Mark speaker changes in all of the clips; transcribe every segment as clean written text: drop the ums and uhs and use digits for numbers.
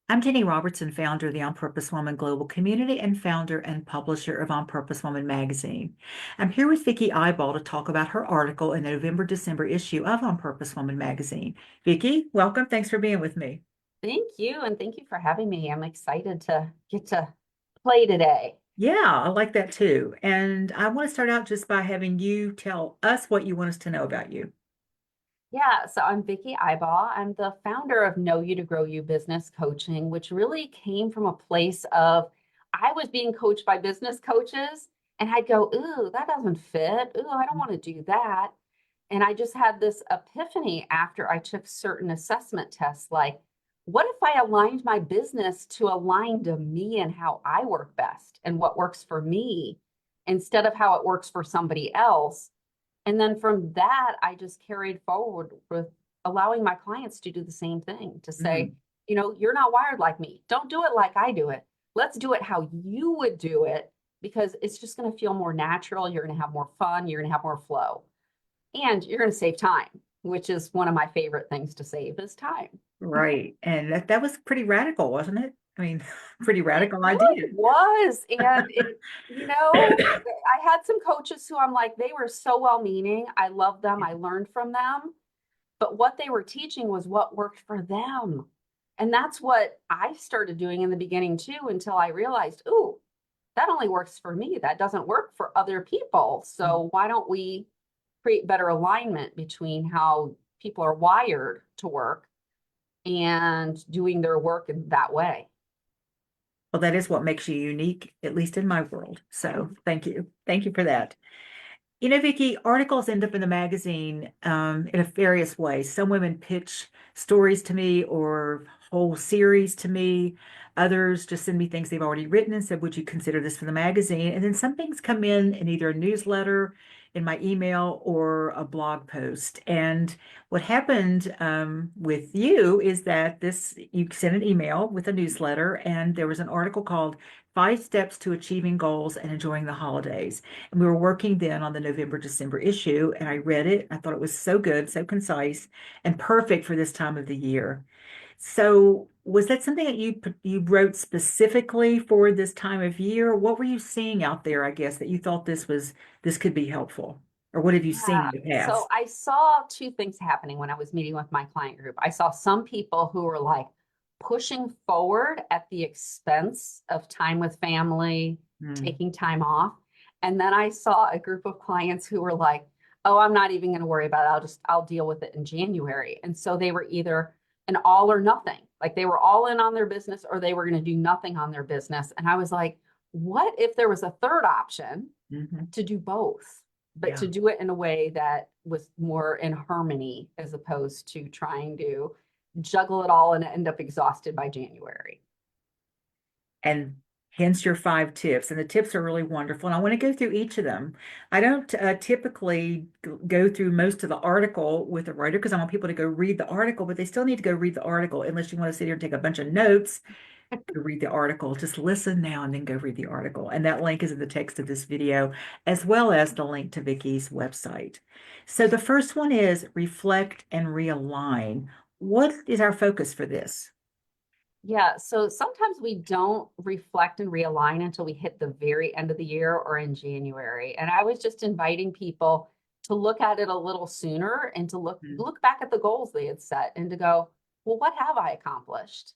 Speaker 1: I'm Ginny Robertson, founder of the On Purpose Woman Global Community and founder and publisher of On Purpose Woman magazine. I'm here with Vicki Ibaugh to talk about her article in the November-December issue of On Purpose Woman magazine. Vicki, welcome. Thanks for being with me.
Speaker 2: Thank you, and thank you for having me. I'm excited to get to play today.
Speaker 1: Yeah, I like that too. And I want to start out just by having you tell us what you want us to know about you.
Speaker 2: Yeah, so I'm Vicki Ibaugh. I'm the founder of Know You to Grow You Business Coaching, which really came from a place of I was being coached by business coaches, and I'd go, "Ooh, that doesn't fit. Ooh, I don't want to do that." And I just had this epiphany after I took certain assessment tests, like, what if I aligned my business to align to me and how I work best and what works for me instead of how it works for somebody else? And then from that, I just carried forward with allowing my clients to do the same thing, to say,
Speaker 1: Mm,
Speaker 2: you're not wired like me. Don't do it like I do it. Let's do it how you would do it because it's just going to feel more natural. You're going to have more fun. You're going to have more flow and you're going to save time, which is one of my favorite things to save is time.
Speaker 1: right. And that was pretty radical, wasn't it? I mean, pretty
Speaker 2: It
Speaker 1: radical
Speaker 2: really
Speaker 1: idea.
Speaker 2: was. And I had some coaches who I'm like, they were so well meaning. I love them. I learned from them. But what they were teaching was what worked for them. And that's what I started doing in the beginning too, until I realized, ooh, that only works for me. That doesn't work for other people. So why don't we create better alignment between how people are wired to work and doing their work in that way?
Speaker 1: Well, that is what makes you unique, at least in my world. So thank you. Thank you for that. You know, Vicki, articles end up in the magazine in a various ways. Some women pitch stories to me or whole series to me. Others just send me things they've already written and said, would you consider this for the magazine? And then some things come in either a newsletter, in my email, or a blog post. And what happened with you is that you sent an email with a newsletter, and there was an article called Five Steps to Achieving Goals and Enjoying the Holidays. And we were working then on the November, December issue, and I read it. I thought it was so good, so concise, and perfect for this time of the year. So, was that something that you wrote specifically for this time of year? What were you seeing out there, I guess, that you thought this could be helpful? Or what have you seen
Speaker 2: Yeah.
Speaker 1: in the
Speaker 2: So
Speaker 1: past?
Speaker 2: I saw two things happening when I was meeting with my client group. I saw some people who were like pushing forward at the expense of time with family,
Speaker 1: Hmm.
Speaker 2: taking time off. And then I saw a group of clients who were like, oh, I'm not even going to worry about it. I'll deal with it in January. And so they were either an all or nothing. Like they were all in on their business or they were going to do nothing on their business. And I was like, what if there was a third option
Speaker 1: Hmm.
Speaker 2: to do both, but
Speaker 1: Yeah.
Speaker 2: to do it in a way that was more in harmony as opposed to trying to juggle it all and end up exhausted by January.
Speaker 1: And hence your five tips. And the tips are really wonderful. And I want to go through each of them. I don't typically go through most of the article with the writer because I want people to go read the article, but they still need to go read the article unless you want to sit here and take a bunch of notes. Go read the article. Just listen now and then go read the article. And that link is in the text of this video, as well as the link to Vicky's website. So the first one is reflect and realign. What is our focus for this?
Speaker 2: Yeah, so sometimes we don't reflect and realign until we hit the very end of the year or in January. And I was just inviting people to look at it a little sooner and to look back at the goals they had set and to go, well, what have I accomplished?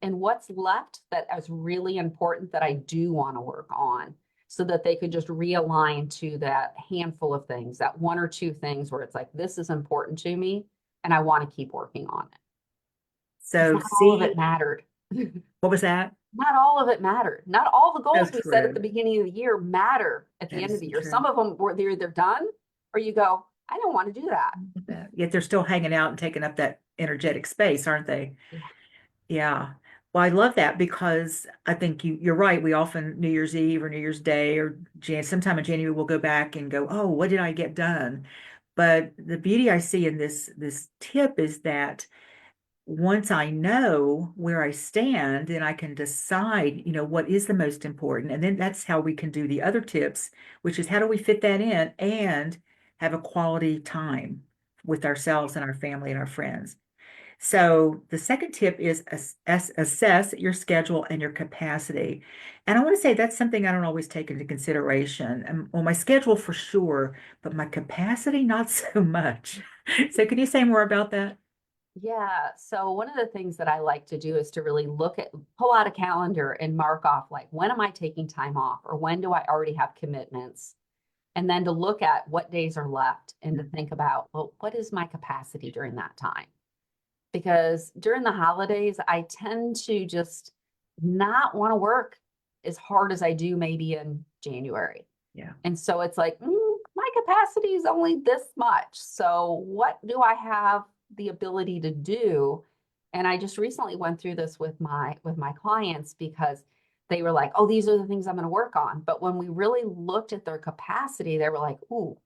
Speaker 2: And what's left that is really important that I do want to work on so that they could just realign to that handful of things, that one or two things where it's like, this is important to me and I want to keep working on it. Because
Speaker 1: So
Speaker 2: not all of it
Speaker 1: see,
Speaker 2: mattered.
Speaker 1: what was that?
Speaker 2: Not all of it mattered. Not all the
Speaker 1: So
Speaker 2: goals we set at the
Speaker 1: true.
Speaker 2: beginning of the year matter at the
Speaker 1: That
Speaker 2: end
Speaker 1: is
Speaker 2: of the
Speaker 1: so
Speaker 2: year. Some
Speaker 1: true.
Speaker 2: of them were they're either done or you go, I don't want to do that.
Speaker 1: Yet they're still hanging out and taking up that energetic space, aren't they?
Speaker 2: Yeah.
Speaker 1: Yeah. Well, I love that because I think you're right. We often New Year's Eve or New Year's Day or sometime in January we'll go back and go, oh, what did I get done? But the beauty I see in this tip is that once I know where I stand, then I can decide, what is the most important. And then that's how we can do the other tips, which is how do we fit that in and have a quality time with ourselves and our family and our friends. So the second tip is assess your schedule and your capacity. And I want to say that's something I don't always take into consideration. Well, my schedule for sure, but my capacity, not so much. So can you say more about that?
Speaker 2: Yeah. So one of the things that I like to do is to really pull out a calendar and mark off like, when am I taking time off or when do I already have commitments? And then to look at what days are left and to think about, well, what is my capacity during that time? Because during the holidays, I tend to just not want to work as hard as I do maybe in January.
Speaker 1: Yeah.
Speaker 2: And so it's like, my capacity is only this much. So what do I have the ability to do? And I just recently went through this with my clients because they were like, oh, these are the things I'm going to work on. But when we really looked at their capacity, they were like, ooh,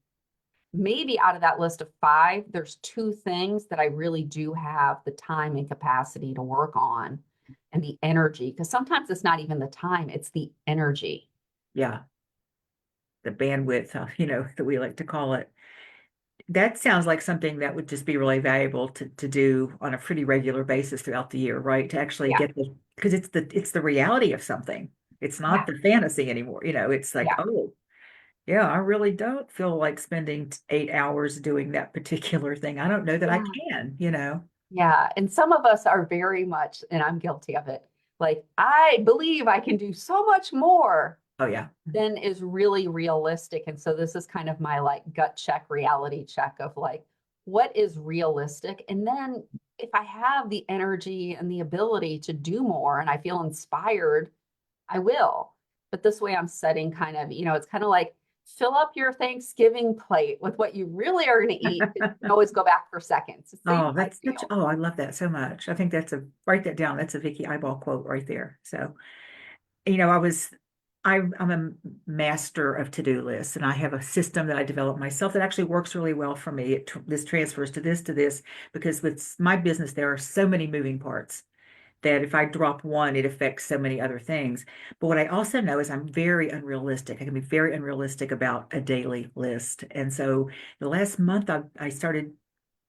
Speaker 2: maybe out of that list of five, there's two things that I really do have the time and capacity to work on and the energy. Because sometimes it's not even the time, it's the energy.
Speaker 1: Yeah. The bandwidth, that we like to call it. That sounds like something that would just be really valuable to do on a pretty regular basis throughout the year, right? To actually
Speaker 2: Yeah.
Speaker 1: get because it's the reality of something. It's not
Speaker 2: Yeah.
Speaker 1: the fantasy anymore. It's like,
Speaker 2: Yeah.
Speaker 1: oh, yeah, I really don't feel like spending 8 hours doing that particular thing. I don't know that I
Speaker 2: Yeah.
Speaker 1: can.
Speaker 2: Yeah. And some of us are very much, and I'm guilty of it. Like, I believe I can do so much more
Speaker 1: Oh yeah.
Speaker 2: than is really realistic. And so this is kind of my like gut check, reality check of like, what is realistic? And then if I have the energy and the ability to do more and I feel inspired, I will. But this way I'm setting kind of, it's kind of like fill up your Thanksgiving plate with what you really are going to eat. You can always go back for seconds. So you
Speaker 1: Oh,
Speaker 2: might
Speaker 1: that's such,
Speaker 2: feel.
Speaker 1: oh, I love that so much. I think write that down. That's a Vicki Ibaugh quote right there. So, I was, I'm a master of to-do lists, and I have a system that I developed myself that actually works really well for me. This transfers to this, because with my business, there are so many moving parts that if I drop one, it affects so many other things. But what I also know is I'm very unrealistic. I can be very unrealistic about a daily list. And so the last month, I started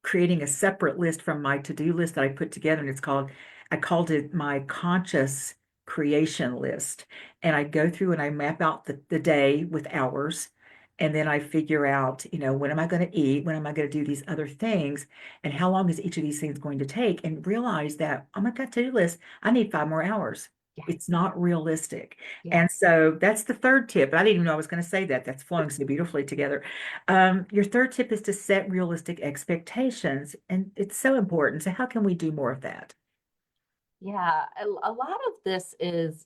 Speaker 1: creating a separate list from my to-do list that I put together, and I called it my conscious creation list. And I go through and I map out the day with hours. And then I figure out, when am I going to eat? When am I going to do these other things? And how long is each of these things going to take? And realize that, oh my God, to-do list, I need 5 more hours.
Speaker 2: Yeah.
Speaker 1: It's not realistic.
Speaker 2: Yeah.
Speaker 1: And so that's the third tip. I didn't even know I was going to say that. That's flowing so beautifully together. Your third tip is to set realistic expectations, and it's so important. So how can we do more of that?
Speaker 2: Yeah. A lot of this is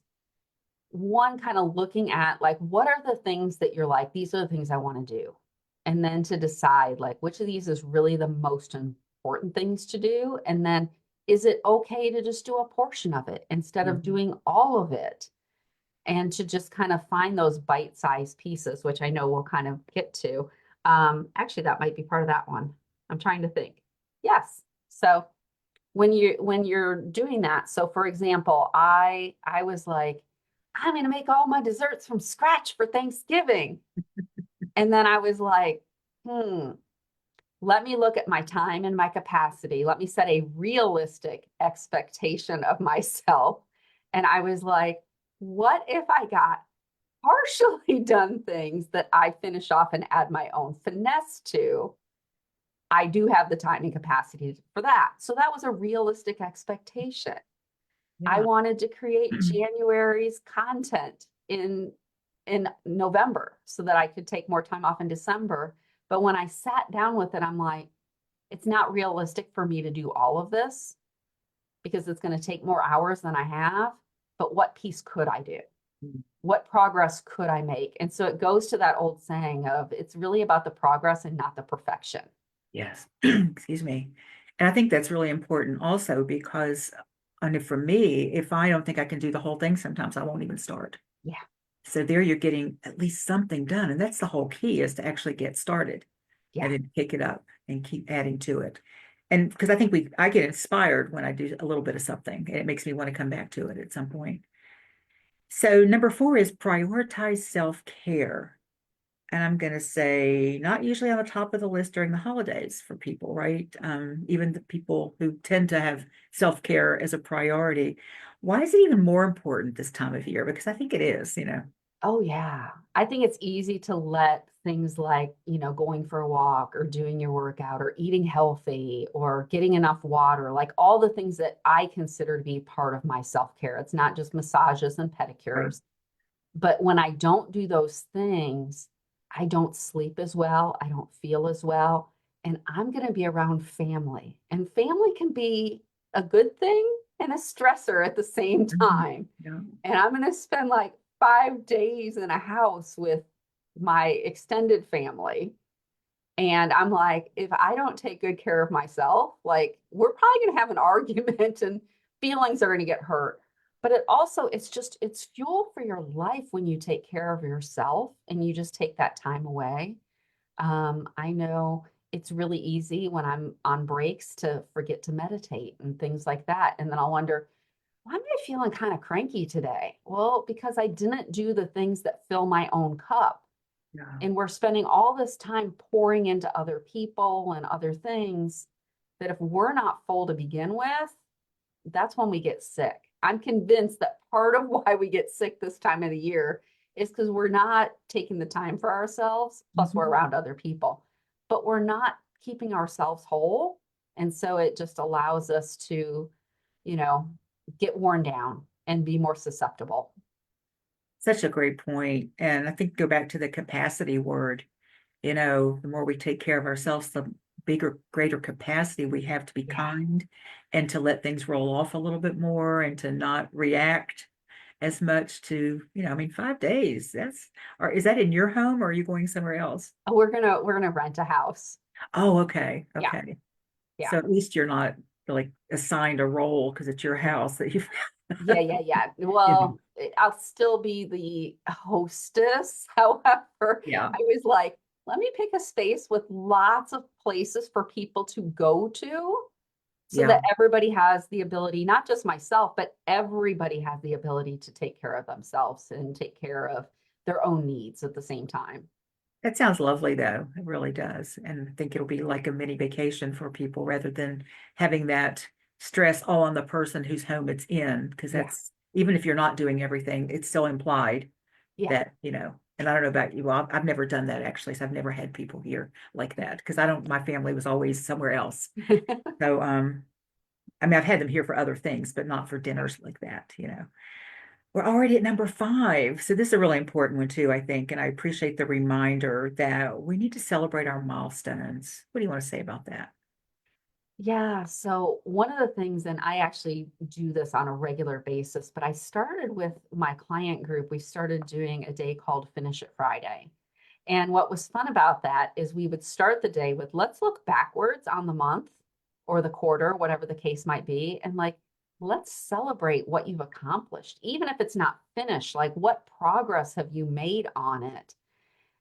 Speaker 2: one kind of looking at like what are the things that you're like these are the things I want to do, and then to decide like which of these is really the most important things to do, and then is it okay to just do a portion of it instead of
Speaker 1: Mhm.
Speaker 2: doing all of it, and to just kind of find those bite-sized pieces, which I know we'll kind of get to. Actually that might be part of that one. I'm trying to think. Yes. So when you're doing that, so for example, I was like, I'm going to make all my desserts from scratch for Thanksgiving. And then I was like, let me look at my time and my capacity. Let me set a realistic expectation of myself. And I was like, what if I got partially done things that I finish off and add my own finesse to? I do have the time and capacity for that. So that was a realistic expectation. I
Speaker 1: Yeah.
Speaker 2: wanted to create January's content in November so that I could take more time off in December. But when I sat down with it, I'm like, it's not realistic for me to do all of this because it's going to take more hours than I have. But what piece could I do? What progress could I make? And so it goes to that old saying of it's really about the progress and not the perfection.
Speaker 1: Yes. Excuse me. And I think that's really important also because, and for me, if I don't think I can do the whole thing, sometimes I won't even start.
Speaker 2: Yeah.
Speaker 1: So there you're getting at least something done. And that's the whole key, is to actually get started
Speaker 2: Yeah.
Speaker 1: and then pick it up and keep adding to it. And because I think I get inspired when I do a little bit of something, and it makes me want to come back to it at some point. So number four is prioritize self-care. and I'm going to say not usually on the top of the list during the holidays for people, right? Even the people who tend to have self-care as a priority. Why is it even more important this time of year? Because I think it is, you know.
Speaker 2: Oh, yeah. I think it's easy to let things like, going for a walk or doing your workout or eating healthy or getting enough water, like all the things that I consider to be part of my self-care. It's not just massages and
Speaker 1: Right.
Speaker 2: pedicures. But when I don't do those things, I don't sleep as well. I don't feel as well. And I'm going to be around family. And family can be a good thing and a stressor at the same
Speaker 1: Mhm.
Speaker 2: time.
Speaker 1: Yeah.
Speaker 2: And I'm going to spend like 5 days in a house with my extended family. And I'm like, if I don't take good care of myself, like we're probably going to have an argument and feelings are going to get hurt. But it's fuel for your life when you take care of yourself and you just take that time away. I know it's really easy when I'm on breaks to forget to meditate and things like that. And then I'll wonder, why am I feeling kind of cranky today? Well, because I didn't do the things that fill my own cup.
Speaker 1: Yeah.
Speaker 2: And we're spending all this time pouring into other people and other things that if we're not full to begin with, that's when we get sick. I'm convinced that part of why we get sick this time of the year is because we're not taking the time for ourselves, plus we're
Speaker 1: Mhm.
Speaker 2: around other people, but we're not keeping ourselves whole. And so it just allows us to, you know, get worn down and be more susceptible.
Speaker 1: Such a great point. And I think go back to the capacity word. You know, the more we take care of ourselves, the bigger, greater capacity we have to be
Speaker 2: Yeah.
Speaker 1: kind and to let things roll off a little bit more and to not react as much to, I mean, 5 days, or is that in your home or are you going somewhere else?
Speaker 2: We're gonna rent a house.
Speaker 1: Oh, okay.
Speaker 2: Yeah.
Speaker 1: Okay.
Speaker 2: Yeah.
Speaker 1: So at least you're not like assigned a role because it's your house that you've,
Speaker 2: Yeah, yeah, yeah.
Speaker 1: you know,
Speaker 2: Well, I'll still be the hostess. However,
Speaker 1: yeah.
Speaker 2: I was like, let me pick a space with lots of places for people to go to so
Speaker 1: Yeah.
Speaker 2: that everybody has the ability, not just myself, but everybody has the ability to take care of themselves and take care of their own needs at the same time.
Speaker 1: That sounds lovely, though. It really does. And I think it'll be like a mini vacation for people rather than having that stress all on the person whose home it's in, because
Speaker 2: Yeah.
Speaker 1: that's even if you're not doing everything, it's still implied
Speaker 2: Yeah.
Speaker 1: that, and I don't know about you. Well, I've never done that actually. So I've never had people here like that because I don't, my family was always somewhere else. So, I mean, I've had them here for other things, but not for dinners like that. We're already at number 5. So this is a really important one too, I think. And I appreciate the reminder that we need to celebrate our milestones. What do you want to say about that?
Speaker 2: Yeah, so one of the things, and I actually do this on a regular basis, but I started with my client group, we started doing a day called Finish It Friday. And what was fun about that is we would start the day with let's look backwards on the month or the quarter, whatever the case might be, and like let's celebrate what you've accomplished, even if it's not finished, like what progress have you made on it?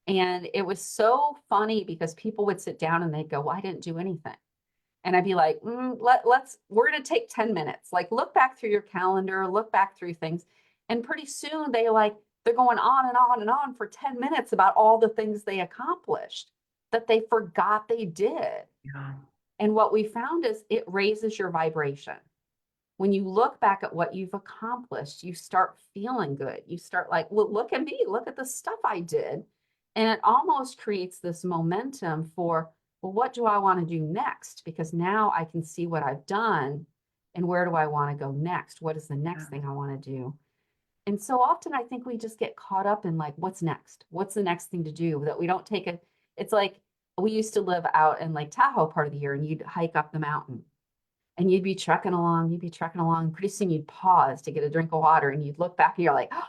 Speaker 2: And it was so funny because people would sit down and they'd go, well, I didn't do anything. And I'd be like, we're going to take 10 minutes. Like, look back through your calendar, look back through things. And pretty soon they're going on and on and on for 10 minutes about all the things they accomplished that they forgot they did.
Speaker 1: Yeah.
Speaker 2: And what we found is it raises your vibration. When you look back at what you've accomplished, you start feeling good. You start like, well, look at me, look at the stuff I did. And it almost creates this momentum for, well, what do I want to do next? Because now I can see what I've done and where do I want to go next? What is the
Speaker 1: Yeah.
Speaker 2: next thing I want to do? And so often I think we just get caught up in like, what's next? What's the next thing to do that we don't take it? It's like we used to live out in Lake Tahoe part of the year and you'd hike up the mountain and you'd be trekking along. Pretty soon you'd pause to get a drink of water and you'd look back and you're like, oh,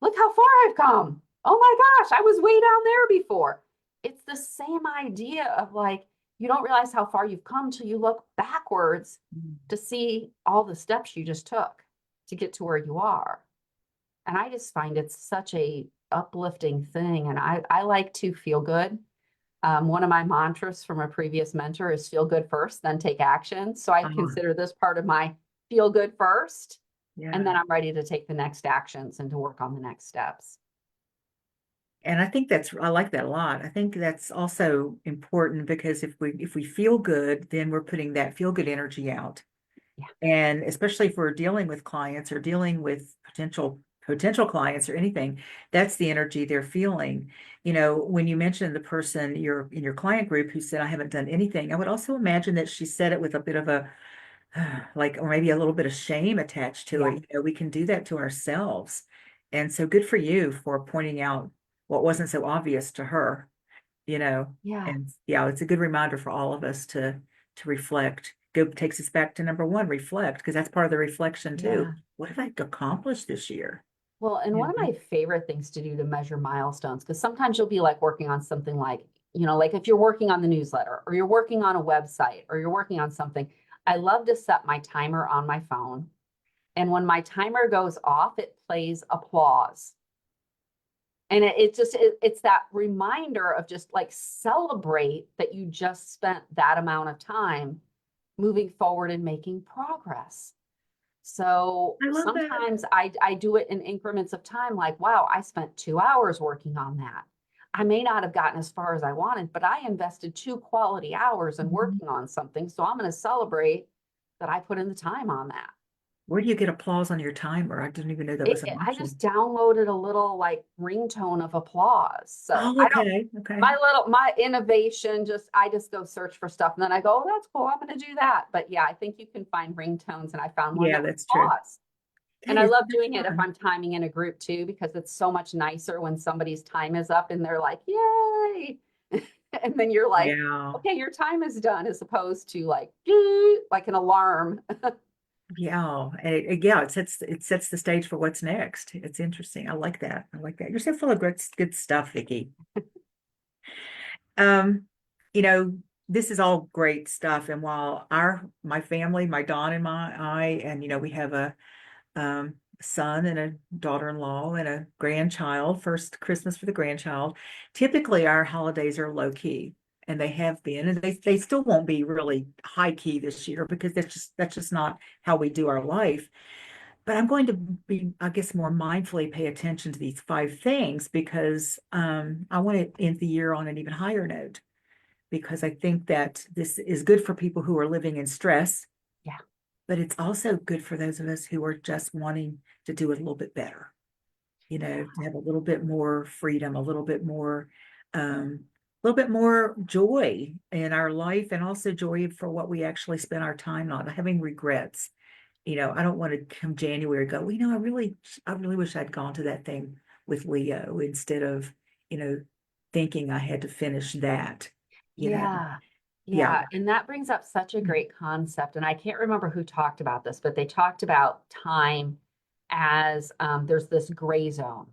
Speaker 2: look how far I've come. Oh my gosh, I was way down there before. It's the same idea of like, you don't realize how far you've come till you look backwards
Speaker 1: Mm.
Speaker 2: to see all the steps you just took to get to where you are. And I just find it's such a uplifting thing. And I like to feel good. One of my mantras from a previous mentor is feel good first, then take action. So I
Speaker 1: Uh,
Speaker 2: consider this part of my feel good first, and
Speaker 1: yeah.
Speaker 2: then I'm ready to take the next actions and to work on the next steps.
Speaker 1: And I think I like that a lot. I think that's also important because if we feel good, then we're putting that feel good energy out.
Speaker 2: Yeah.
Speaker 1: And especially if we're dealing with clients or dealing with potential clients or anything, that's the energy they're feeling. When you mentioned the person you're in your client group who said, I haven't done anything, I would also imagine that she said it with a bit of a like, or maybe a little bit of shame attached to
Speaker 2: Yeah.
Speaker 1: it. We can do that to ourselves. And so good for you for pointing out what wasn't so obvious to her, you know.
Speaker 2: Yeah.
Speaker 1: And yeah, it's a good reminder for all of us to reflect. Go takes us back to number one, reflect, because that's part of the reflection too.
Speaker 2: Yeah.
Speaker 1: What have I accomplished this year?
Speaker 2: Well, and one of
Speaker 1: Mhm.
Speaker 2: my favorite things to do to measure milestones, because sometimes you'll be like working on something like, like if you're working on the newsletter or you're working on a website or you're working on something, I love to set my timer on my phone. And when my timer goes off, it plays applause. And it's that reminder of just like celebrate that you just spent that amount of time moving forward and making progress. So
Speaker 1: I love that.
Speaker 2: sometimes I do it in increments of time, like, wow, I spent 2 hours working on that. I may not have gotten as far as I wanted, but I invested 2 quality hours in
Speaker 1: Mhm.
Speaker 2: working on something. So I'm going to celebrate that I put in the time on that.
Speaker 1: Where do you get applause on your timer? I didn't even know that was an
Speaker 2: I just
Speaker 1: option.
Speaker 2: downloaded a little like ringtone of applause. So
Speaker 1: Oh,
Speaker 2: I don't,
Speaker 1: okay. Okay.
Speaker 2: my innovation, I just go search for stuff and then I go, oh, that's cool. I'm going to do that. But yeah, I think you can find ringtones and I found one
Speaker 1: Yeah,
Speaker 2: that was
Speaker 1: that's true.
Speaker 2: pause. And I love
Speaker 1: That's
Speaker 2: doing it if
Speaker 1: fun.
Speaker 2: I'm timing in a group too, because it's so much nicer when somebody's time is up and they're like, yay. And then you're like,
Speaker 1: Yeah.
Speaker 2: okay, your time is done, as opposed to like an alarm.
Speaker 1: Yeah, and yeah, it sets the stage for what's next. It's interesting. I like that. I like that. You're so full of good stuff, Vicki. Um, you know, this is all great stuff. And while my family, my Don and I, and we have a son and a daughter-in-law and a grandchild, first Christmas for the grandchild. Typically, our holidays are low key, and they have been, and they still won't be really high key this year because that's just not how we do our life. But I'm going to be, I guess, more mindfully pay attention to these five things because I want to end the year on an even higher note because I think that this is good for people who are living in stress,
Speaker 2: Yeah.
Speaker 1: but it's also good for those of us who are just wanting to do it a little bit better, to have a little bit more freedom, a little bit more joy in our life, and also joy for what we actually spend our time on, having regrets. I don't want to come January go, well, I really wish I'd gone to that thing with Leo instead of, you know, thinking I had to finish that, you know.
Speaker 2: Yeah.
Speaker 1: Yeah.
Speaker 2: Yeah. And that brings up such a great concept. And I can't remember who talked about this, but they talked about time as there's this gray zone.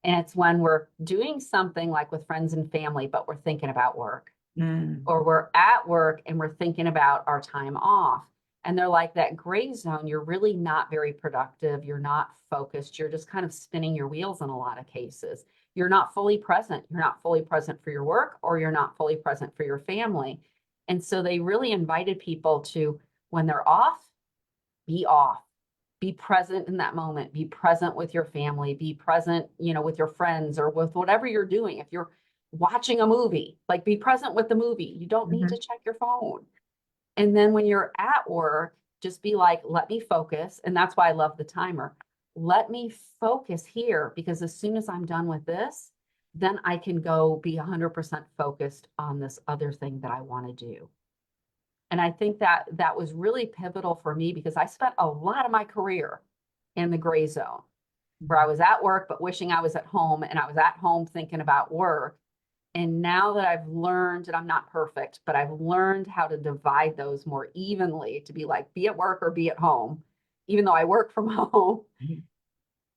Speaker 2: And it's when we're doing something like with friends and family, but we're thinking about work,
Speaker 1: Mm,
Speaker 2: or we're at work and we're thinking about our time off. And they're like that gray zone, you're really not very productive. You're not focused. You're just kind of spinning your wheels in a lot of cases. You're not fully present. You're not fully present for your work, or you're not fully present for your family. And so they really invited people to, when they're off, be present in that moment, be present with your family, be present, with your friends or with whatever you're doing. If you're watching a movie, like be present with the movie. You don't need to
Speaker 1: mhm.
Speaker 2: check your phone. And then when you're at work, just be like, let me focus. And that's why I love the timer. Let me focus here, because as soon as I'm done with this, then I can go be 100% focused on this other thing that I want to do. And I think that that was really pivotal for me, because I spent a lot of my career in the gray zone, where I was at work but wishing I was at home, and I was at home thinking about work. And now that I've learned, and I'm not perfect, but I've learned how to divide those more evenly, to be like, be at work or be at home, even though I work from home,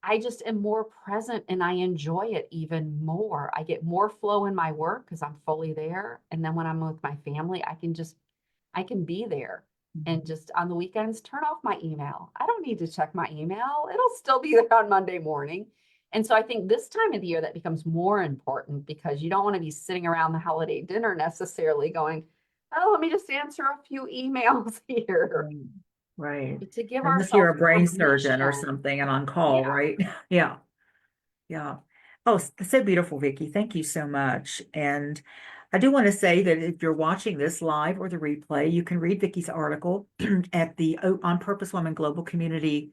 Speaker 2: I just am more present and I enjoy it even more. I get more flow in my work because I'm fully there. And then when I'm with my family, I can be there, and just on the weekends, turn off my email. I don't need to check my email. It'll still be there on Monday morning. And so I think this time of the year that becomes more important, because you don't want to be sitting around the holiday dinner necessarily going, oh, let me just answer a few emails here.
Speaker 1: Right. Right.
Speaker 2: But to give
Speaker 1: Unless you're
Speaker 2: ourselves
Speaker 1: a brain surgeon or
Speaker 2: permission.
Speaker 1: something and on call,
Speaker 2: Yeah.
Speaker 1: right? Yeah. Yeah. Oh, so beautiful, Vicki. Thank you so much. And I do want to say that if you're watching this live or the replay, you can read Vicki's article at the On Purpose Women Global Community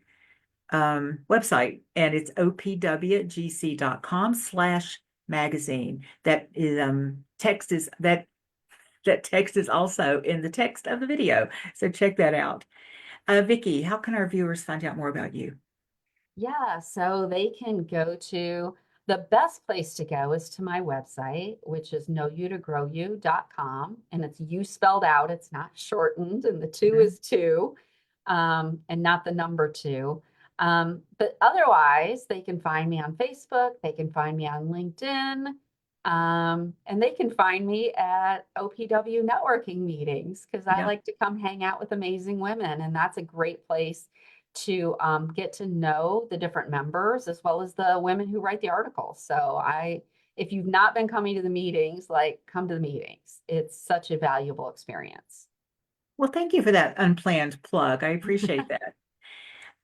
Speaker 1: website, and it's opwgc.com/magazine. That is text is that text is also in the text of the video. So check that out. Vicki, how can our viewers find out more about you?
Speaker 2: Yeah, so they can go to the best place to go is to my website, which is knowyoutogrowyou.com. And it's you spelled out, it's not shortened, and the two
Speaker 1: Mhm.
Speaker 2: is two, and not the number two. But otherwise, they can find me on Facebook, they can find me on LinkedIn, and they can find me at OPW networking meetings because I
Speaker 1: Yeah.
Speaker 2: like to come hang out with amazing women, and that's a great place to get to know the different members as well as the women who write the articles. So if you've not been coming to the meetings, like come to the meetings. It's such a valuable experience.
Speaker 1: Well, thank you for that unplanned plug. I appreciate that.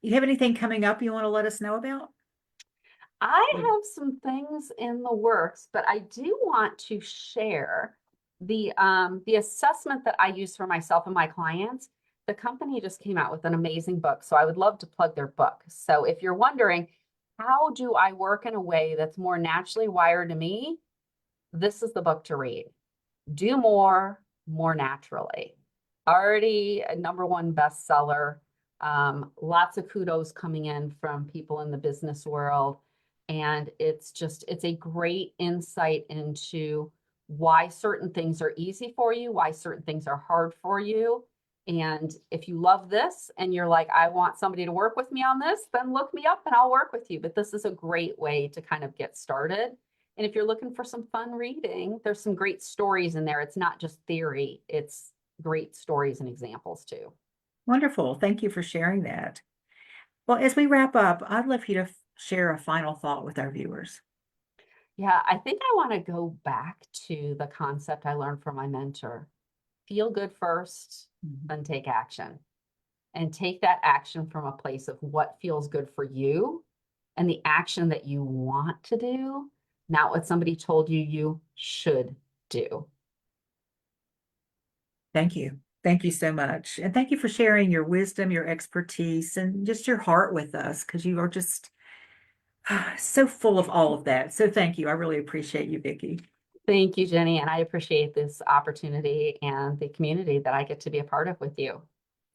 Speaker 1: You have anything coming up you want to let us know about?
Speaker 2: I
Speaker 1: Mm.
Speaker 2: have some things in the works, but I do want to share the assessment that I use for myself and my clients. The company just came out with an amazing book, so I would love to plug their book. So if you're wondering, how do I work in a way that's more naturally wired to me? This is the book to read. Do more, more naturally. Already a number one bestseller. Lots of kudos coming in from people in the business world. And it's a great insight into why certain things are easy for you, why certain things are hard for you. And if you love this and you're like, I want somebody to work with me on this, then look me up and I'll work with you. But this is a great way to kind of get started. And if you're looking for some fun reading, there's some great stories in there. It's not just theory, it's great stories and examples too.
Speaker 1: Wonderful. Thank you for sharing that. Well, as we wrap up, I'd love you to share a final thought with our viewers.
Speaker 2: Yeah, I think I want to go back to the concept I learned from my mentor. Feel good first,
Speaker 1: Mhm.
Speaker 2: then take action. And take that action from a place of what feels good for you and the action that you want to do, not what somebody told you you should do.
Speaker 1: Thank you. Thank you so much. And thank you for sharing your wisdom, your expertise, and just your heart with us because you are just so full of all of that. So thank you. I really appreciate you, Vicki.
Speaker 2: Thank you, Jenny. And I appreciate this opportunity and the community that I get to be a part of with you.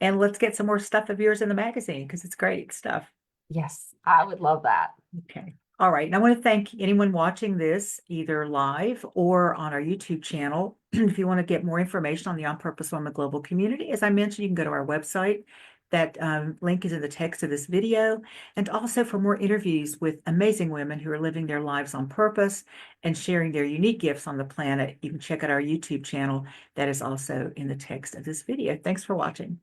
Speaker 1: And let's get some more stuff of yours in the magazine because it's great stuff.
Speaker 2: Yes, I would love that.
Speaker 1: Okay. All right. And I want to thank anyone watching this either live or on our YouTube channel. If you want to get more information on the On Purpose Women Global Community, as I mentioned, you can go to our website. That link is in the text of this video. And also for more interviews with amazing women who are living their lives on purpose and sharing their unique gifts on the planet, you can check out our YouTube channel. That is also in the text of this video. Thanks for watching.